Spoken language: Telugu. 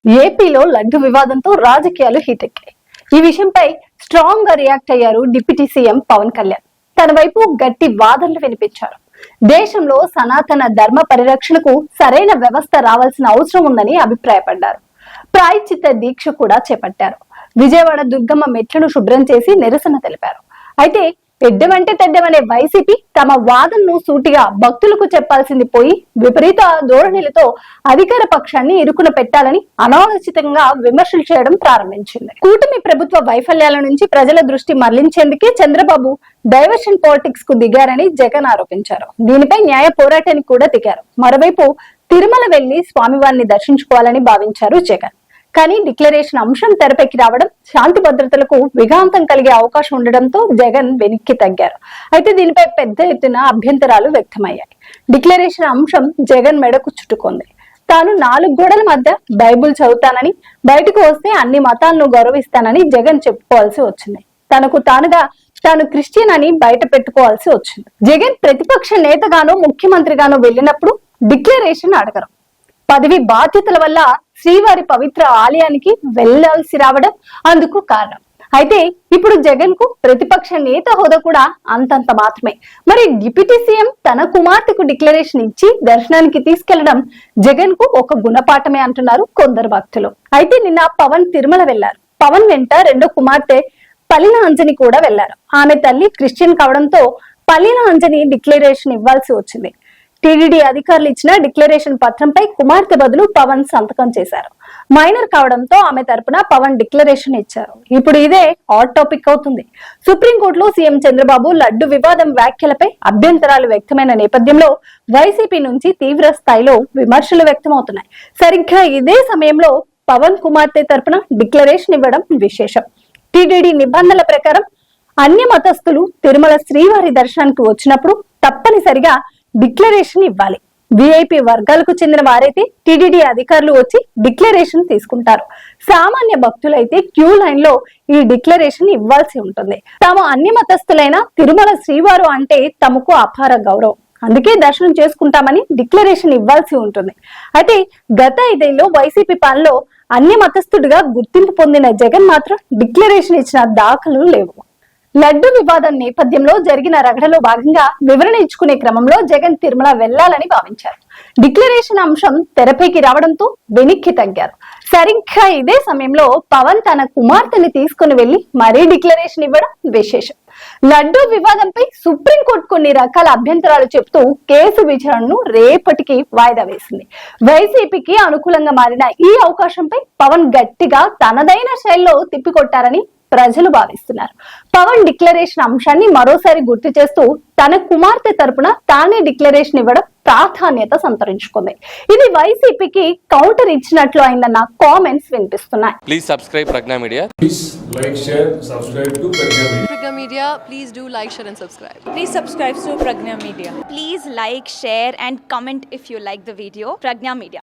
ఏపీలో లడ్డు వివాదంతో రాజకీయాలు హీటెక్కాయి. ఈ విషయంపై స్ట్రాంగ్ గా రియాక్ట్ అయ్యారు డిప్యూటీ సీఎం పవన్ కళ్యాణ్. తన వైపు గట్టి వాదనలు వినిపించారు. దేశంలో సనాతన ధర్మ పరిరక్షణకు సరైన వ్యవస్థ రావాల్సిన అవసరం ఉందని అభిప్రాయపడ్డారు. ప్రాయశ్చిత్త దీక్ష కూడా చేపట్టారు. విజయవాడ దుర్గమ్మ మెట్లను శుభ్రం చేసి నిరసన తెలిపారు. అయితే తెడ్డమంటే తెడ్డమనే వైసీపీ తమ వాదనను సూటిగా భక్తులకు చెప్పాల్సింది పోయి విపరీత ధోరణిలతో అధికార పక్షాన్ని ఇరుకున పెట్టాలని అనాలోచితంగా విమర్శలు చేయడం ప్రారంభించింది. కూటమి ప్రభుత్వ వైఫల్యాల నుంచి ప్రజల దృష్టి మరలించేందుకే చంద్రబాబు డైవర్షన్ పాలిటిక్స్ కు దిగారని జగన్ ఆరోపించారు. దీనిపై న్యాయ పోరాటానికి కూడా దిగారు. మరోవైపు తిరుమల వెళ్లి స్వామివారిని దర్శించుకోవాలని భావించారు జగన్. కానీ డిక్లరేషన్ అంశం తెరపైకి రావడం శాంతి భద్రతలకు విఘాంతం కలిగే అవకాశం ఉండడంతో జగన్ వెనక్కి తగ్గారు. అయితే దీనిపై పెద్ద ఎత్తున అభ్యంతరాలు వ్యక్తమయ్యాయి. డిక్లరేషన్ అంశం జగన్ మెడకు చుట్టుకుంది. తాను 4 గోడల మధ్య బైబుల్ చదువుతానని, బయటకు వస్తే అన్ని మతాలను గౌరవిస్తానని జగన్ చెప్పుకోవాల్సి వచ్చింది. తాను క్రిస్టియన్ అని బయట పెట్టుకోవాల్సి వచ్చింది. జగన్ ప్రతిపక్ష నేతగానో ముఖ్యమంత్రిగానో వెళ్ళినప్పుడు డిక్లరేషన్ అడగరు. పదవి బాధ్యతల వల్ల శ్రీవారి పవిత్ర ఆలయానికి వెళ్లాల్సి రావడం అందుకు కారణం. అయితే ఇప్పుడు జగన్ కు ప్రతిపక్ష నేత హోదా కూడా అంతంత మాత్రమే. మరి డిప్యూటీ సీఎం తన కుమార్తెకు డిక్లరేషన్ ఇచ్చి దర్శనానికి తీసుకెళ్లడం జగన్ కు ఒక గుణపాఠమే అంటున్నారు కొందరు భక్తులు. అయితే నిన్న పవన్ తిరుమల వెళ్లారు. పవన్ వెంట రెండో కుమార్తె పలిన అంజని కూడా వెళ్లారు. ఆమె తల్లి క్రిస్టియన్ కావడంతో పలిన అంజని డిక్లరేషన్ ఇవ్వాల్సి వచ్చింది. టీడీడీ అధికారులు ఇచ్చిన డిక్లరేషన్ పత్రంపై కుమార్తె బదులు పవన్ సంతకం చేశారు. మైనర్ కావడంతో ఆమె తరపున పవన్ డిక్లరేషన్ ఇచ్చారు. ఇప్పుడు ఇదే హాట్ టాపిక్ అవుతుంది. సుప్రీంకోర్టులో సీఎం చంద్రబాబు లడ్డు వివాదం వ్యాఖ్యలపై అభ్యంతరాలు వ్యక్తమైన నేపథ్యంలో వైసీపీ నుంచి తీవ్ర స్థాయిలో విమర్శలు వ్యక్తమవుతున్నాయి. సరిగ్గా ఇదే సమయంలో పవన్ కుమార్తె తరపున డిక్లరేషన్ ఇవ్వడం విశేషం. టీడీడీ నిబంధనల ప్రకారం అన్య మతస్థులు తిరుమల శ్రీవారి దర్శనానికి వచ్చినప్పుడు తప్పనిసరిగా డిక్లరేషన్ ఇవ్వాలి. విఐపి వర్గాలకు చెందిన వారైతే టీడీడీ అధికారులు వచ్చి డిక్లరేషన్ తీసుకుంటారు. సామాన్య భక్తులైతే క్యూ లైన్ లో ఈ డిక్లరేషన్ ఇవ్వాల్సి ఉంటుంది. తాము అన్ని మతస్థులైన తిరుమల శ్రీవారు అంటే తమకు అపార గౌరవం, అందుకే దర్శనం చేసుకుంటామని డిక్లరేషన్ ఇవ్వాల్సి ఉంటుంది. అయితే గత 5 ఏళ్లలో వైసీపీ పాలనలో అన్ని మతస్థుడిగా గుర్తింపు పొందిన జగన్ మాత్రం డిక్లరేషన్ ఇచ్చిన దాఖలు లేవు. లడ్డు వివాదం నేపథ్యంలో జరిగిన రగడలో భాగంగా వివరణ ఇచ్చుకునే క్రమంలో జగన్ తిరుమల వెళ్లాలని భావించారు. డిక్లరేషన్ అంశం తెరపైకి రావడంతో వెనక్కి తగ్గారు. సరిగ్గా ఇదే సమయంలో పవన్ తన కుమార్తెని తీసుకుని వెళ్లి మరీ డిక్లరేషన్ ఇవ్వడం విశేషం. లడ్డు వివాదంపై సుప్రీంకోర్టు కొన్ని రకాల అభ్యంతరాలు చెబుతూ కేసు విచారణను రేపటికి వాయిదా వేసింది. వైసీపీకి అనుకూలంగా మారిన ఈ అవకాశంపై పవన్ గట్టిగా తనదైన శైలిలో తిప్పికొట్టారని ప్రజలు భావిస్తున్నారు. పవన్ డిక్లరేషన్ అంశాన్ని మరోసారి గుర్తు చేస్తూ తన కుమార్తె తరపున తానే డిక్లరేషన్ ఇవ్వడం ప్రాధాన్యత సంతరించుకుంది. ఇది వైసీపీకి కౌంటర్ ఇచ్చినట్లు అయిందన్న కామెంట్స్ వినిపిస్తున్నాయి. Please subscribe Pragna media. Please like, share, subscribe to Pragna Media. Pragna Media, please do like, share and subscribe. Please subscribe to Pragna Media. Please like, share and comment if you like the video. Pragna Media.